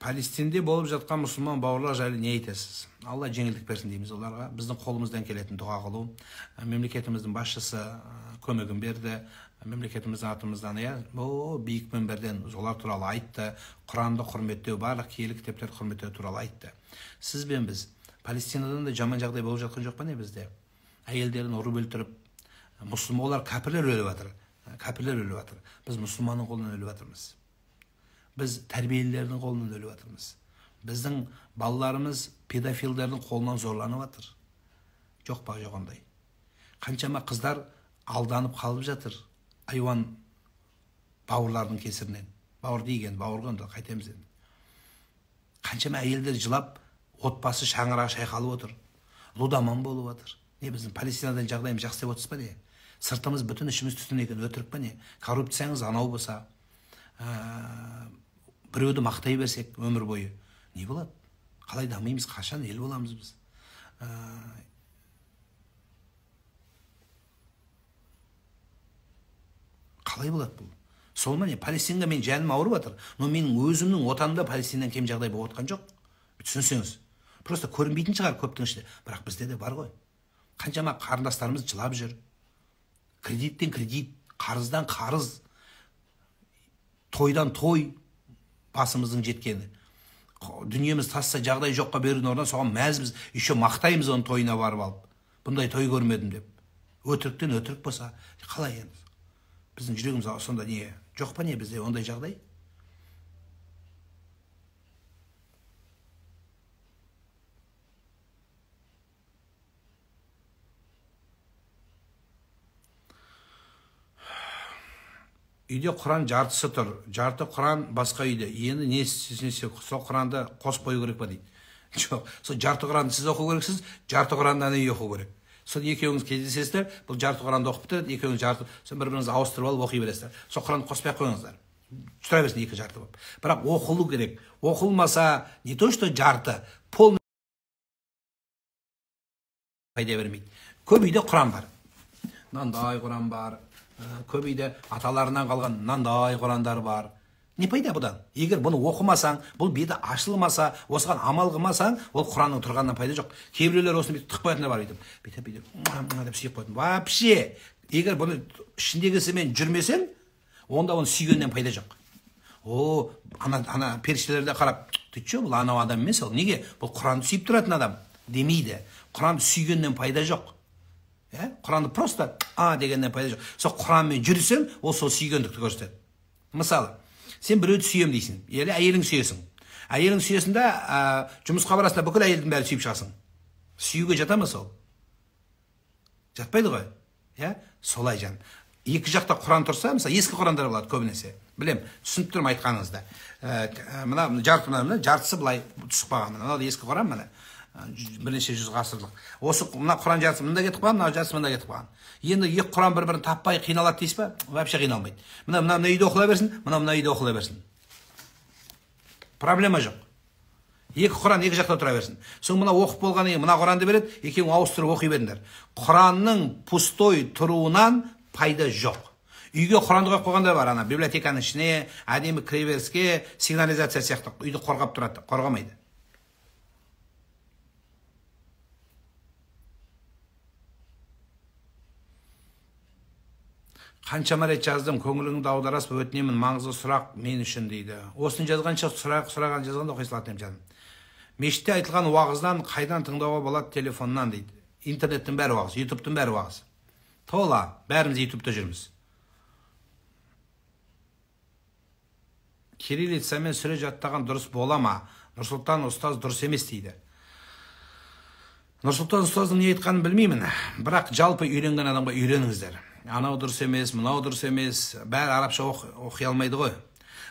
Палестинде болып жатқан мұсылман бауырлар жайлы не айтасыз? Алла жеңілдік берсін дейміз оларға. Біздің қолымыздан келетін дұға қылу. Мемлекетіміздің басшысы көмегін берді. Мемлекетіміздің атымыздан биік мінберден олар туралы айтты. Құранды құрметтеу, барлық киелі кітаптарды құрметтеу туралы айтты. Сіз бен біз Палестинадан да жаман жағдай болып жатқан жоқ па не бізде? Әйелдерін ұрып өлтіріп, мұсылман олар кәпірлер өліп жатыр. Кәпірлер өліп жатыр. Біз мұсылманның қолынан өліп жатырмыз. Біз тәрбиелілердің қолынан өліп жатырмыз. Біздің балаларымыз педофилдердің қолынан зорланып жатыр. Жоқ па, жоқ ондай. Қаншама қыздар алданып қалып жатыр. Айуан бауырлардың кесірінен. Бауыр деген, бауырғанда қайтеміз енді. Қаншама әйелдер жылап, отбасы шаңырақ шайқалып отыр. Лудаман болып отыр. Не біздің Палестинадан жағдайымыз жақсы деп отырсыз ба не? Сыртымыз бүтін, ішіміз түтін екен, өтірік па не? Коррупцияңыз анау болса, біреуді мақтай берсек өмір бойы не болады? Қалай дамимыз, қашан ел боламыз біз? Қалай болады бұл? Сол ма не? Палестинға мен жаным ауырып жатыр, но менің өзімнің отанымда Палестиннан кем жағдай болып отқан жоқ. Түсінсеңіз, просто көрінбейтін шығар көптің ішінде, бірақ бізде де бар ғой. Қаншама қарындастарымыз жылап жүр. Кредиттен кредит, қарыздан қарыз, тойдан той басымыздың жеткені. Дүниеміз тасса жағдай жоққа берудің орнына соған мәзбіз, еще мақтаймыз оның тойына барып алып. Бұндай той көрмедім деп. Өтіріктен өтірік болса, қалай енді? Біздің жүрегіміз сонда не? Жоқ па не бізде ондай жағдай? Үйде Құран жартысы тұр, жарты Құран басқа үйде. Енді не істесек, сол Құранды қосып қою керек па дейді. Жоқ, сол жарты Құранды сіз оқу керексіз, жарты Құранды үй оқу керек. Сол екеуіңіз кездесесіздер, бұл жарты Құранды оқып бітіреді, екеуіңіз жарты, сол бір-біріңізді ауыстырып алып оқи бересіздер. Сол Құранды қоспай қойыңыздар. Тұра берсін екі жарты болып. Бірақ оқылу керек. Оқылмаса, не то что жарты, пол пайда бермейді. Көп үйде Құран бар. Мынандай Құран бар. Көп үйде аталарынан қалған мынандай Құрандар бар. Не пайда бұдан? Егер бұны оқымасаң, бұл беті ашылмаса, осыған амал қылмасаң, ол Құранның тұрғаннан пайда жоқ. Кейбіреулер осыны бүйтіп тық қоятыны бар бүйтіп. Бүйтіп сүйіп қоятын. Вообще, егер бұны ішіндегісімен жүрмесең, онда оны сүйгеннен пайда жоқ. Ана періштелерде қарап, ты че, бұл анау адам емес ол. Неге? Бұл Құранды сүйіп тұратын адам демейді. Құранды сүйгеннен пайда жоқ. Құранды просто дегеннен пайда жоқ. Сол Құранмен жүрсең, ол сол сүйгендікті көрсетеді. Мысалы, сен біреуді сүйем дейсің, елі әйелің сүйесің. Әйелің сүйесінде жұмысқа барасында бүкіл әйелдің бәрі сүйіп шығасың. Сүйуге жата ма сол? Жатпайды ғой. Солай жан. Екі жақта Құран тұрса, мысалы, ескі Құрандар болады көбінесе. Білем, түсініп тұрмын айтқаныңызда. Жартысы былай түсіп қалған. Мынау ескі Құран міне. Бірнеше жүз ғасырлық. Осы мына Құран жартысы мында кетіп қалған, мына жартысы мында кетіп қалған. Енді екі Құран бір-бірін таппай қиналады дейсіз ба? Вообще қиналмайды. Мына үйде оқыла берсін, мына үйде оқыла берсін. Проблема жоқ. Екі Құран екі жақта тұра берсін. Соң мына оқып болғаннан кейін мына Құранды береді, екеуің ауыстырып оқи беріңдер. Құранның пустой тұруынан пайда жоқ. Үйге Құранды қойып қойғандар бар, ана библиотеканың ішіне, әдемі кіреберіске, сигнализация сияқты үйді қорғап тұрады, қорғамайды. Қаншама рет жаздым, көңіліңді аударасыз ба, өтінемін, маңызды сұрақ мен үшін дейді. Осыны жазғанша сұраған жазғанда оқи салатын жаным. Мешітте айтылған уағыздан қайдан тыңдауға болады телефоннан дейді. Интернеттің бәрі уағыз, ютубтың бәрі уағыз. Тола, бәріміз ютубта жүрміз. Кириллицамен сүре жаттаған дұрыс бола ма? Нұрсұлтан ұстаз дұрыс емес дейді. Нұрсұлтан ұстаздың не айтқанын білмеймін, бірақ жалпы үйренген адамға үйреніңіздер. Анау дұрыс емес, мынау дұрыс емес, бәрі арабша оқи алмайды ғой.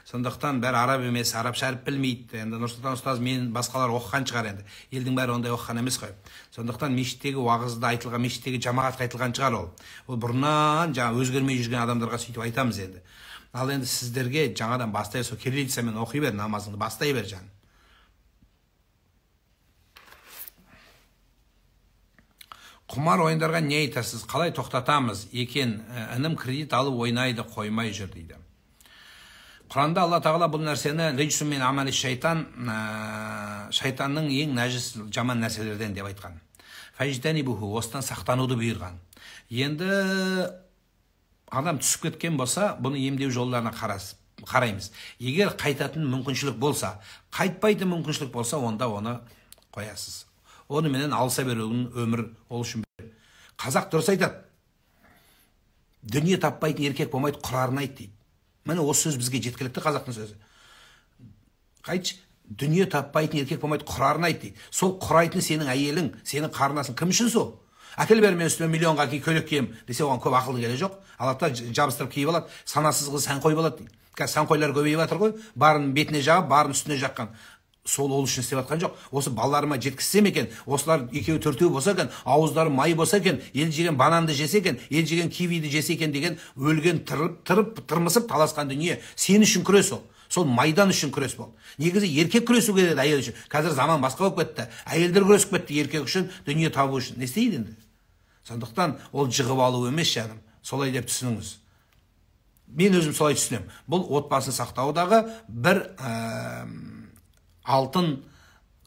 Сондықтан бәрі араб емес, арабша әріп білмейді. Енді Нұрсұлтан ұстаз мен басқалар оқыған шығар енді. Елдің бәрі ондай оқыған емес қой. Сондықтан мешіттегі уағызда айтылған, мешіттегі жамағатқа айтылған шығар ол. Ол бұрыннан өзгермей жүрген адамдарға сөйтіп айтамыз енді. Ал енді сіздерге жаңадан бастай сол кириллицамен оқи бер, намазыңды бастай бер жан. Құмар ойындарға не айтасыз? Қалай тоқтатамыз? Екен, інім кредит алып ойнайды, қоймай жүр дейді. Құранда Алла тағала бұл нәрсені режисун мен амали шайтан, шайтанның ең нәжіс жаман нәрселерден деп айтқан. Фәждәнибуху, осыдан сақтануды бұйырған. Енді адам түсіп кеткен болса, бұны емдеу жолдарына қараймыз. Егер қайтатын мүмкіншілік болса, қайтпайтын мүмкіншілік болса, онда оны қоясыз. Оны менен алыса берудің өмір ол үшін бер. Қазақ дұрыс айтады. Дүние таппайтын еркек болмайды, құрарын айт дейді. Міне осы сөз бізге жеткілікті, қазақтың сөзі. Қайтшы, дүние таппайтын еркек болмайды, құрарын айт дейді. Сол құрайтын сенің әйелің, сенің қарынасың кім үшін сол? Әкел бер, мен үстіме миллионға көйлек кием десе, оған көп ақылы келе жоқ. Аллах жабыстырып киіп алады, санасыз қыз сан қой болады дейді. Қазір сан қойлар көбейіп жатыр ғой, барын бетіне жағып, барын үстіне жаққан. Сол ол үшін істеп жатқан жоқ. Осы балаларыма жеткізсем екен, осылар екеу төртеу болса екен, ауыздары май болса екен, ел жеген бананды жесе екен, ел жеген кивиді жесе екен деген өлген тырмысып таласқан дүние. Сен үшін күрес ол. Сол майдан үшін күрес бол. Негізі еркек күресу керек әйел үшін. Қазір заман басқа болып кетті. Әйелдер күресіп кетті еркек үшін, дүние табу үшін. Не істейді енді? Сондықтан ол жығып алу емес, жаным. Солай деп түсініңіз. Мен өзім солай түсінем. Бұл отбасын сақтаудағы бір алтын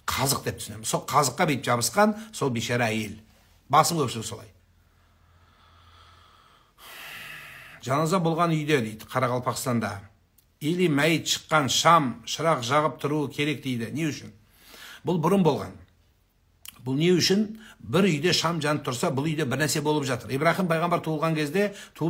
қазық деп түсінем. Сол қазыққа бейіп жабысқан сол бейшара әйел. Басым көпшілік солай. Жаназа болған үйде дейді Қарақалпақстанда. Или мәйіт шыққан шам, шырақ жағып тұруы керек дейді. Не үшін? Бұл бұрын болған. Бұл не үшін? Бір үйде шам жанып тұрса, бұл үйде бір нәрсе болып жатыр. Ибрахим пайғамбар туылып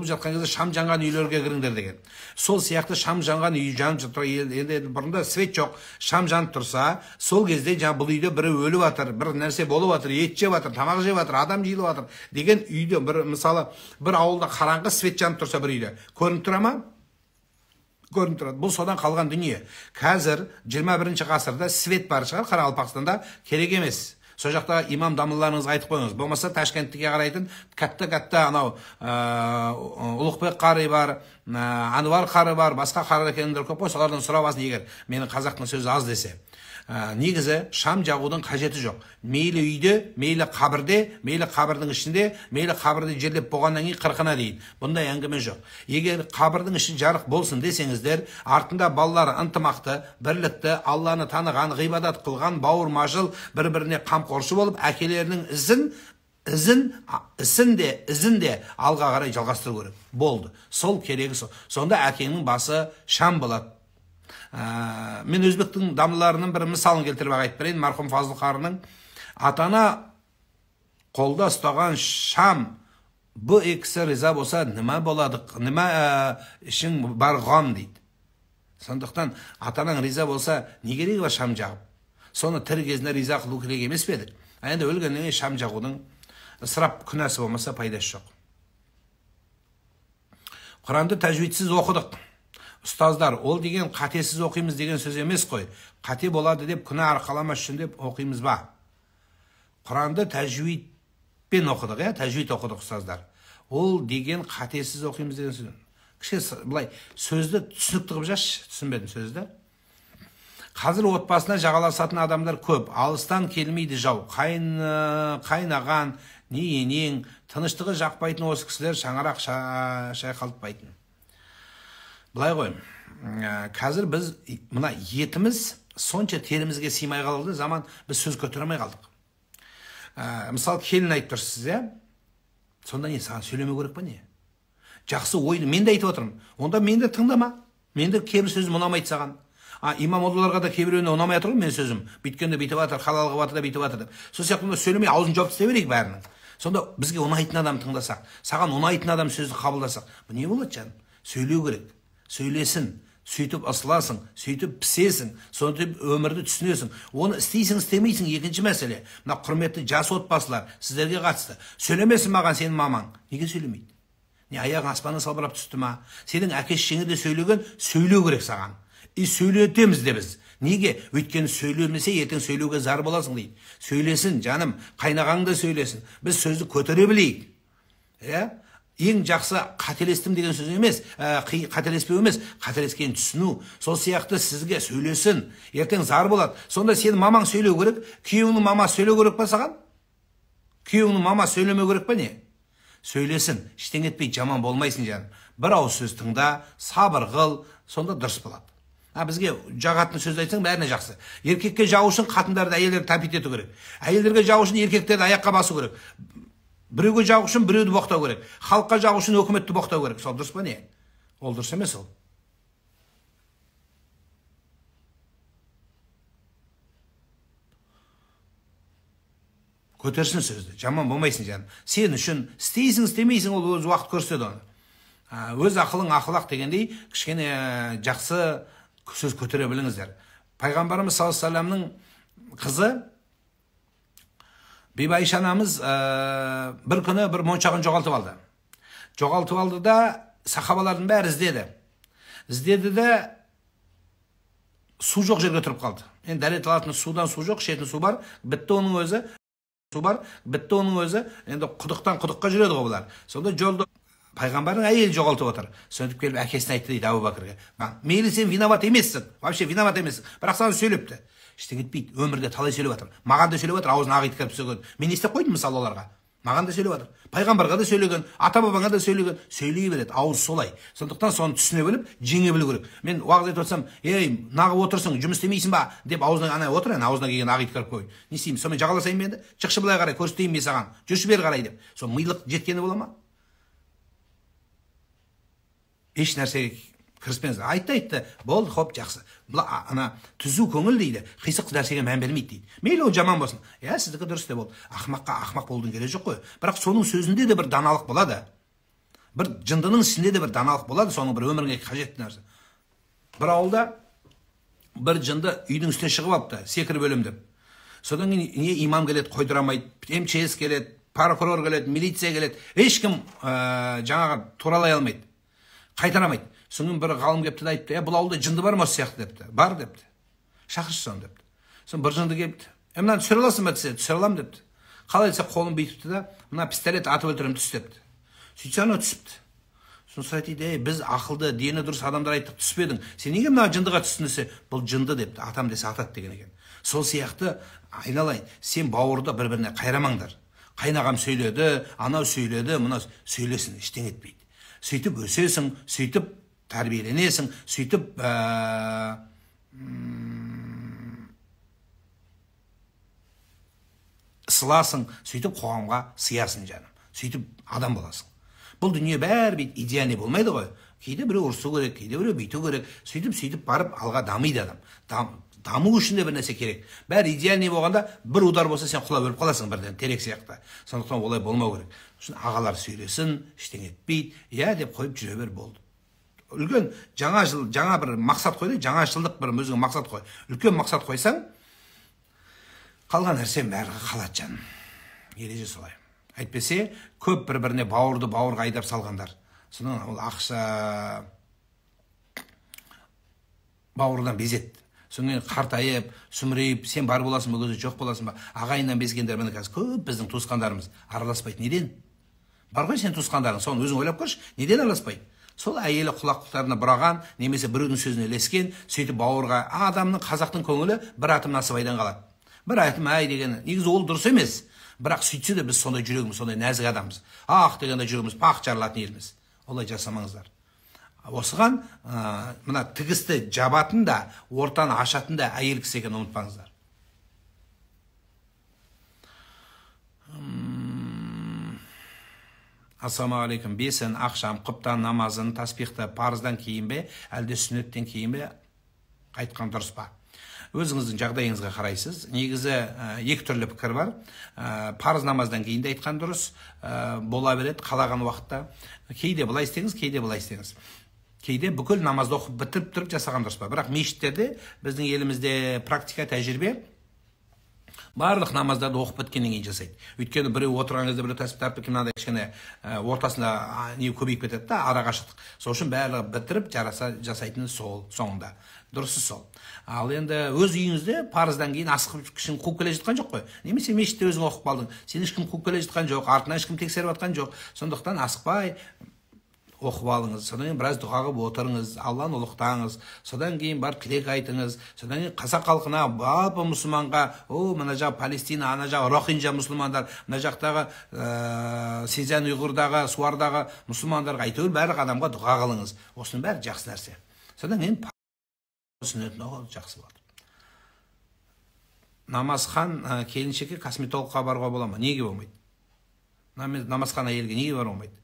жатқан кезде шам жанған үйлерге кіріңдер деген. Сол сияқты шам жанған үй жанып жатыр. Енді бұрында свет жоқ, шам жанып тұрса, сол кезде бұл үйде бірі өліп жатыр, бір нәрсе болып жатыр, ет жеп жатыр, тамақ жеп жатыр, адам жиылып жатыр деген үйде мысалы бір ауылда қараңғы свет жанып тұрса бір үйде. Көрініп тұра ма? Көрініп тұрады. Бұл содан қалған дүние. Қазір 21 ғасырда свет бар шығар, Қарақалпақстанда керек емес. Сол жақта имам дамыларыңызға айтып қойыңыз. Болмаса Ташкентке қарайтын кәтті анау Ұлықбек қары бар, Анвар қары бар, басқа қары екендер көп қой. Солардан сұрап алсын, егер менің қазақтың сөзі аз десе. Негізі шам жағудың қажеті жоқ. Мейлі үйде, мейлі қабірде, мейлі қабірдің ішінде, мейлі қабірді жерлеп болғаннан кейін қырқына дейін. Бұндай әңгіме жоқ. Егер қабірдің іші жарық болсын десеңіздер, артында балалар ынтымақты, бірлікті, Алланы таныған, ғибадат қылған, бауырмашыл, бір-біріне қамқоршы болып, әкелерінің ісін де алға қарай жалғастыру керек. Болды. Сол керегі сол. Сонда әкеңнің басы шам болады. Мен өзбектің дамлыларының бір мысалын келтіріп айтып берейін. Марқұм Фазыл Қарының атана қолда ұстаған шам, бұл екісі риза болса, нема болады, нема ішің бар ғам дейді. Сондықтан атанаң риза болса, не керегі бар шам жағып? Соны тірі кезінде риза қылу керек емес пе еді? Енді өлгеннен шам жағудың ысырап күнәсі болмаса пайдасы жоқ. Құранды тәжвидсіз оқыдық. Ұстаздар, ол деген қатесіз оқимыз деген сөз емес қой. Қате болады деп, күнә арқаламас үшін деп оқимыз ба? Құранды тәжвидпен оқыдық, тәжвид оқыдық ұстаздар. Ол деген қатесіз оқимыз деген сөз. Кіші былай сөзді түсінікті қылып жаш, түсінбедім сөзді. Қазір отбасына жағаласатын адамдар көп. Алыстан келмейді жау. Қайнаған, не енең, тыныштығы жақпайтын осы кісілер шаңырақ шайқалтпайтын. Былай ғой, қазір біз мына етіміз сонша терімізге сыймай қалды, заман біз сөз көтермей қалдық. Мысалы, келін айтып тұрсыз, сонда не, саған сөйлемеу керек па не? Жақсы ойды мен де айтып отырмын. Онда мен де тыңдама. Мен де кейбір сөзім ұнамайды саған. Имам оларға да кейбіреуіне ұнамай жатыр ғой мен сөзім. Бүйткенде бүйтіп жатыр, халал қылып жатыр да бүйтіп жатыр деп. Сол сияқты сөйлемей аузын жауып тастай берейік бәрінің. Сонда бізге ұнайтын адам тыңдасақ, саған ұнайтын адам сөзді қабылдасақ, бұл не болады жаным? Сөйлеу керек. Сөйлесін, сөйтіп ысыласың, сөйтіп пісесің, сөйтіп өмірді түсінесің. Оны істейсің, істемейсің, екінші мәселе. Мына құрметті жас отбасылар, сіздерге қатысты. Сөйлемесін маған сенің мамаң. Неге сөйлемейді? Не аяғың аспаннан салбырап түсті ма? Сенің әке-шешеңе де сөйлеген, сөйлеу керек саған. Сөйлетеміз де біз. Неге? Өйткені сөйлемесе ертең сөйлеуге зар боласың дейді. Сөйлесін, жаным, қайнағаң да сөйлесін. Біз сөзді көтере білейік. Ең жақсы қателестім деген сөз емес, қателеспеу емес, қателескенін түсіну. Сол сияқты сізге сөйлесін, ертең зар болады. Сонда сенің мамаң сөйлеу керек, күйеуіңнің мама сөйлеу керек па саған? Күйеуіңнің мама сөйлемеу керек па не? Сөйлесін, іштен етпей жаман болмайсың жаным. бір ауыз сөз тыңда, сабыр қыл, сонда дұрыс болады. Бізге жағатын сөз айтсаң бәріне жақсы. Еркекке жағу үшін қатындарды әйелдерді тәпит ету керек. Әйелдерге жағу үшін еркектерді аяққа басу керек. Біреуге жағу үшін біреуді боқтау керек. Халыққа жағу үшін өкіметті боқтау керек. Сол дұрыс па не? Ол дұрыс емес ол. Көтерсін сөзді, жаман болмайсың жаным. Сен үшін істейсің, істемейсің, ол өз уақыт көрсетеді оны. Өз ақылың ақылақ дегендей, кішкене жақсы сөз көтере біліңіздер. Пайғамбарымыз саллаллаху алейхи вассаламның қызы Бибі Айша анамыз бір күні бір моншағын жоғалтып алды. Жоғалтып алды да сахабалардың бәрі іздеді. Іздеді де су жоқ жерге тұрып қалды. Енді дәрет алатын судан су жоқ, ішетін су бар, бітті оның өзі. Су бар, бітті оның өзі. Енді құдықтан құдыққа жүреді ғой бұлар. Сонда жолда пайғамбардың әйелі жоғалтып отыр. Сөйтіп келіп әкесіне айтты дейді Абу Бәкірге. Мейлі сен виноват емессің, вообще виноват емессің. Бірақ саған сөйлепті. Ештеңе етпейді. Өмірде талай сөйлеп жатыр. Маған да сөйлеп жатыр, аузына ақ ит кіріп сөйлеген. Мен не істеп қойдым мысалы оларға? Маған да сөйлеп жатыр. Пайғамбарға да сөйлеген, ата бабаңа да сөйлеген. Сөйлей береді, ауыз солай. Сондықтан соны түсіне біліп, жеңе білу керек. Мен уағыз айтып отырсам, "Ей, нағып отырсың, жұмыс істемейсің ба?" деп аузына ана отыр, аузына келген ақ ит кіріп қой. Не істеймін? Сонымен жағаласайын мен де? Шықшы былай қарай, көрсетейін мен саған. Жүрші бері қарай деп. Сол милық жеткені бола ма? Еш нәрсеге кіріспеңіз. Айтты, болды, хоп, жақсы. Ана түзу көңіл дейді, қисық нәрсеге мән бермейді дейді. Мейлі ол жаман болсын. Сіздікі дұрыс деп болды. Ақымаққа ақымақ болудың керегі жоқ қой. Бірақ соның сөзінде де бір даналық болады. Бір жындының ішінде де бір даналық болады, соның бір өміріңе қажетті нәрсе. Бір ауылда бір жынды үйдің үстіне шығып алыпты, секіріп өлем деп. Содан кейін не имам келеді, қойдырамайды, МЧС келеді, прокурор келеді, милиция келеді. Ешкім жаңағы туралай алмайды, қайтарамайды. Соның бір ғалым кепті де айтты, бұл ауылда жынды бар ма сияқты депті. Бар депті. Шақыршы соны депті. Соң бір жынды кепті. Мынаны түсіре аласың ба десе, түсіре аламын депті. Қалай десе қолын бүйтіпті да, мына пистолет атып өлтіремін түс депті. Сөйтсе ана түсіпті. Соны сұрайды, біз ақылды, дені дұрыс адамдар айттық, түспедің. Сен неге мына жындыға түстің десе, бұл жынды депті. Атам десе атады деген екен. Сол сияқты айналайын, сен бауырды бір-біріне қайрамаңдар. Қайнағам сөйледі, анау сөйледі, мына сөйлесін, ештеңе етпейді. Сөйтіп өсесің, сөйтіп тәрбиеленесің, сөйтіп сыласың, сөйтіп қоғамға сиясың жаным. Сөйтіп адам боласың. Бұл дүние бәрі идеальный болмайды ғой. Кейде біреу ұрсу керек, кейде біреу бүйту керек. Сөйтіп барып алға дамиды адам. Даму үшін де бір нәрсе керек. Бәрі идеальный болғанда бір удар болса сен құлап өліп қаласың бірден, терек сияқты. Сондықтан олай болмау керек. Үшін ағалар сөйлесін, ештеңе етпейді, деп қойып жүре бер болды. Үлкен жаңа бір мақсат қойды, жаңа жылдық бір өзіңе мақсат қой. Үлкен мақсат қойсаң, қалған нәрсе бәрі қалады жаным. Ереже солай. Әйтпесе, көп бір-біріне бауырға айдап салғандар. Содан ол ақша бауырдан безет. Содан қартайып, сүмірейіп, сен бар боласың ба, өзі жоқ боласың ба? Ағайыннан безгендер міне қазір көп біздің туысқандарымыз араласпайды. Неден? Бар ғой сен туысқандарың, соны өзің ойлап көрші, неден араласпайды? Сол әйелі құлақтарына бұраған, немесе біреудің сөзіне ілескен, сөйтіп бауырға, адамның қазақтың көңілі бір атым насыбайдан қалады. Бір атым деген, негізі ол дұрыс емес. Бірақ сөйтсе де біз сондай жүрегіміз, сондай нәзік адамбыз. Дегенде жүрегіміз пақ жарылатын елміз. Олай жасамаңыздар. Осыған мына тігісті жабатын да, ортаны ашатын да әйел кісі екенін ұмытпаңыздар. Ассалаумағалейкум. Бесін, ақшам, құптан, намазын, таспихты парыздан кейін бе, әлде сүннеттен кейін бе айтқан дұрыс па? Өзіңіздің жағдайыңызға қарайсыз. Негізі екі түрлі пікір бар. Парыз намаздан кейін де айтқан дұрыс бола береді қалаған уақытта. Кейде былай істеңіз, кейде былай істеңіз. Кейде бүкіл намазды оқып бітіріп тұрып жасаған дұрыс па? Бірақ мешіттерде біздің елімізде практика тәжірибе барлық намаздарды оқып біткеннен кейін жасайды. Өйткені біреу отырған кезде біреу тәсбih тартып мынандай кішкене ортасында не көбейіп кетеді да, ара қашықтық. Сол үшін барлығы бітіріп жасайтыны сол соңында. Дұрысы сол. Ал енді өз үйіңізде парыздан кейін асығып кішін қуып келе жатқан жоқ қой. Немесе мешітте өзің оқып қалдың. Сен ешкім қуып келе жатқан жоқ, артынан ешкім тексеріп жатқан жоқ. Сондықтан асықпай оқып алыңыз, содан кейін біраз дұға қылып отырыңыз, Алланы ұлықтаңыз, содан кейін барып тілек айтыңыз, содан кейін қазақ халқына, жалпы мұсылманға, мына жақ Палестина, ана жақ Рохинджа мұсылмандар, мына жақтағы Сизан ұйғырдағы, Суардағы мұсылмандарға, әйтеуір барлық адамға дұға қылыңыз. Осының бәрі жақсы нәрсе. Содан кейін түсінетін жақсы болады. Намазхан келіншекке косметологқа баруға бола ма? Неге болмайды? Намазхан әйелге неге баруға болмайды?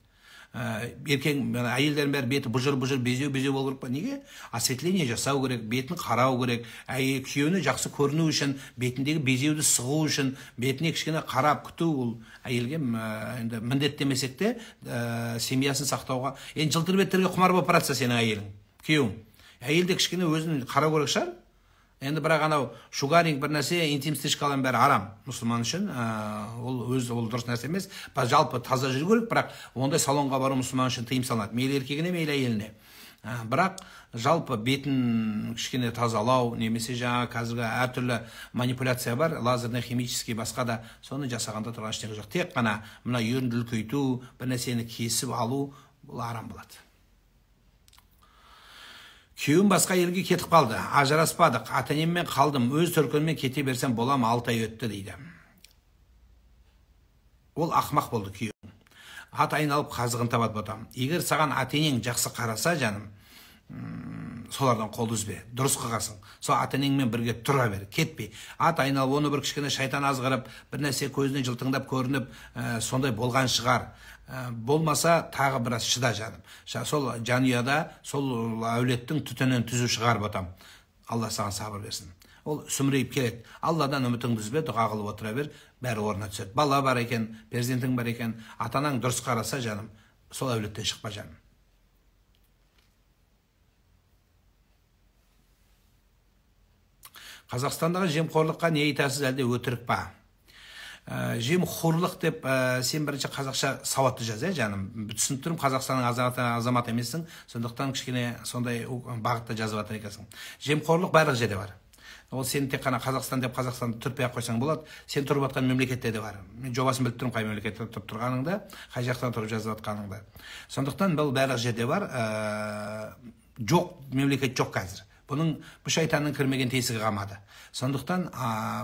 Әйелдердің бәрі беті бұжыр безеу болу керек па? Неге? Осветление жасау керек, бетін қарау керек. Күйеуіне жақсы көріну үшін, бетіндегі безеуді сығу үшін, бетіне кішкене қарап күту, ол әйелге енді міндеттемесек те семьясын сақтауға. Енді жылтыр беттерге құмар болып баратса сенің әйелің, күйеуің. Әйелде кішкене өзін қарау керек шығар. Енді бірақ анау шугаринг бір нәрсе, интим стрижкалар бәрі арам мұсылман үшін, ол дұрыс нәрсе емес. Жалпы таза жүру керек, бірақ ондай салонға бару мұсылман үшін тыйым салынады. Мейлі еркегіне, мейлі әйеліне. Бірақ жалпы бетін кішкене тазалау, немесе жаңа қазіргі әртүрлі манипуляция бар, лазерный, химический, басқа да, соны жасағанда тұрған ештеңе жоқ. Тек қана мына ерінді үлкейту, бір нәрсені кесіп алу, бұл арам болады. Күйеуім басқа елге кетіп қалды, ажыраспадық, ата-енеммен қалдым, өз төркінімен кете берсем болам, 6 ай өтті дейді. Ол ақмақ болды күйеуім. Ат айналып қазығын табады ботам. Егер саған ата-енең жақсы қараса, жаным, солардан қол үзбе, дұрыс қылғасың. Сол ата-енеңмен бірге тұра бер, кетпе. Ат айналып, оны бір кішкене шайтан азғырып, бір нәрсе көзіне жылтыңдап көрініп, сондай болған шығар. Болмаса тағы біраз шыда, жаным. Сол жанұяда, сол әулеттің түтінен түзу шығар ботам. Алла саған сабыр берсін. Ол сүмірейіп келеді. Алладан үмітіңді үзбе, дұға қылып отыра бер, бәрі орнына түседі. Бала бар екен, перзентің бар екен, атанаң дұрыс қараса, жаным, сол әулеттен шықпа, жаным. Қазақстандағы жемқорлыққа не айтасыз, әлде өтірік па? Жемқорлық деп сен бірінші қазақша сауатты жаз, жаным. Түсініп тұрмын, Қазақстанның азаматы емессің, сондықтан кішкене сондай бағытта жазып жатыр екенсің. Жемқорлық барлық жерде бар. Ол сен тек қана Қазақстан деп Қазақстанды түрпей қойсаң болады. Сен тұрып жатқан мемлекетте де бар. Мен жобасын біліп тұрмын, қай мемлекетте тұрып тұрғаныңды, қай жақтан тұрып жазып жатқаныңды. Сондықтан бұл барлық жерде бар. Жоқ, мемлекет жоқ қазір. Бұның бұл шайтанның кірмеген тесігі қалмады. Сондықтан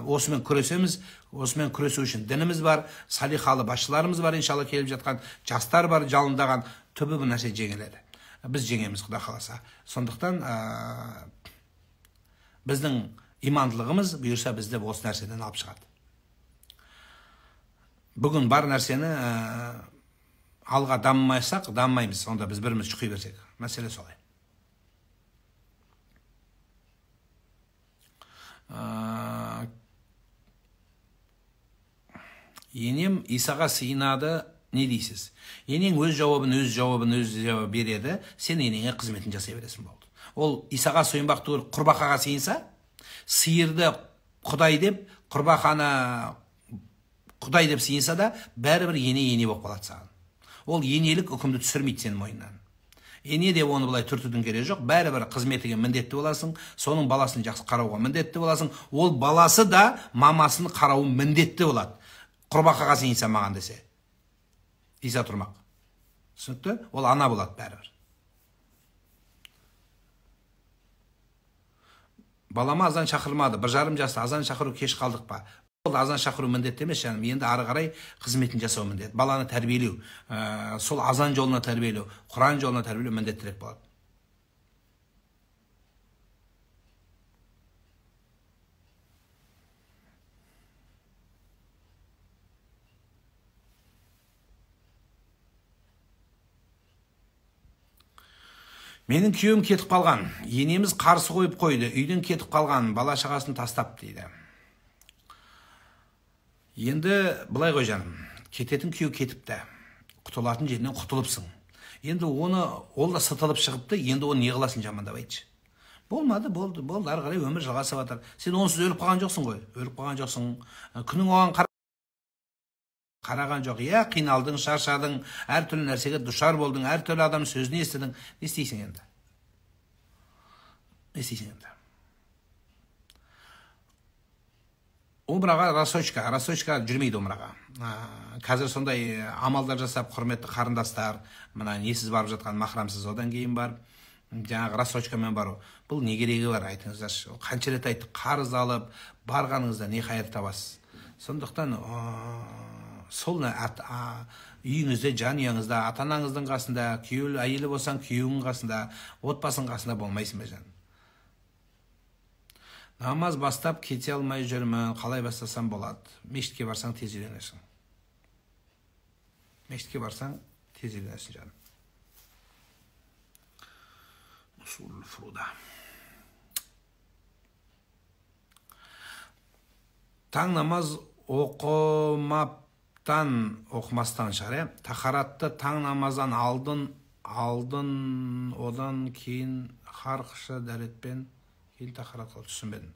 осымен күресеміз, осымен күресу үшін дініміз бар, салихалы басшыларымыз бар, иншалла келіп жатқан жастар бар, жалындаған, түбі бұл нәрсе жеңіледі. Біз жеңеміз, Құда қаласа. Сондықтан біздің имандылығымыз бұйырса бізді осы нәрседен алып шығады. Бүгін бар нәрсені алға дамымайсақ, дамымаймыз, онда біз біріміз шұқи берсек. Мәселе солай. Енем Исаға сыйынады, не дейсіз? Енең өз жауабын береді, сен енеңе қызметін жасай бересің болды. Ол Исаға сыйынбақ түгіл құрбақаға сыйынса, сиырды құдай деп, құрбақаны құдай деп сыйынса да, бәрібір ене болып қалады саған. Ол енелік үкімді түсірмейді сенің мойнынан. Ене де оны бұлай түртудің керегі жоқ, бәрібір қызметіге міндетті боласың, соның баласын жақсы қарауға міндетті боласың, ол баласы да мамасын қарауы міндетті болады. Құрбақаға сыйынса маған десе. Иса тұрмақ. Түсінікті? Ол ана болады бәрібір. Балама азан шақырмады, 1,5 жаста азан шақыру кеш қалдық па? Ол азан шақыру міндетті емес, жаным. Енді ары қарай қызметін жасау міндет. Баланы тәрбиелеу, сол азан жолына тәрбиелеу, Құран жолына тәрбиелеу міндеттірек болады. Менің күйеуім кетіп қалған, енеміз қарсы қойып қойды, үйден кетіп қалған, бала шағасын тастап дейді. Енді былай ғой, жаным, кететін күйеу кетіпті, құтылатын жерінен құтылыпсың. Енді ол да сытылып шығыпты, енді оны не қыласың, жамандап айтшы. Болмады, болды, ары қарай өмір жалғасып жатыр. Сен онсыз өліп қалған жоқсың ғой, өліп қалған жоқсың. Күнің оған қараған жоқ, қиналдың, шаршадың, әртүрлі нәрсеге душар болдың, әртүрлі адам сөзін естідің. Не істейсің енді? Умраға рассрочка жүрмейді умраға. Қазір сондай амалдар жасап, құрметті қарындастар, мына несіз барып жатқан махрамсыз, одан кейін бар, жаңағы рассрочкамен бару. Бұл не керегі бар, айтыңыздаршы. Қанша рет айттық, қарыз алып, барғаныңызда не қайыр табасыз. Сондықтан сол үйіңізде, жанұяңызда, ата-анаңыздың қасында, күйеулі әйелі болсаң, күйеуің қасында, отбасың қасында болмайсың ба жан? Намаз бастап кете алмай жүрмін, қалай бастасам болады? Мешітке барсаң тез үйренесің. Мешітке барсаң тез үйренесің жаным. Усул фруда. Таң намаз оқымастан шығар, тахаратты таң намаздан алдын, одан кейін қарқышы дәретпен кейін тахарат қылып түсінбедім.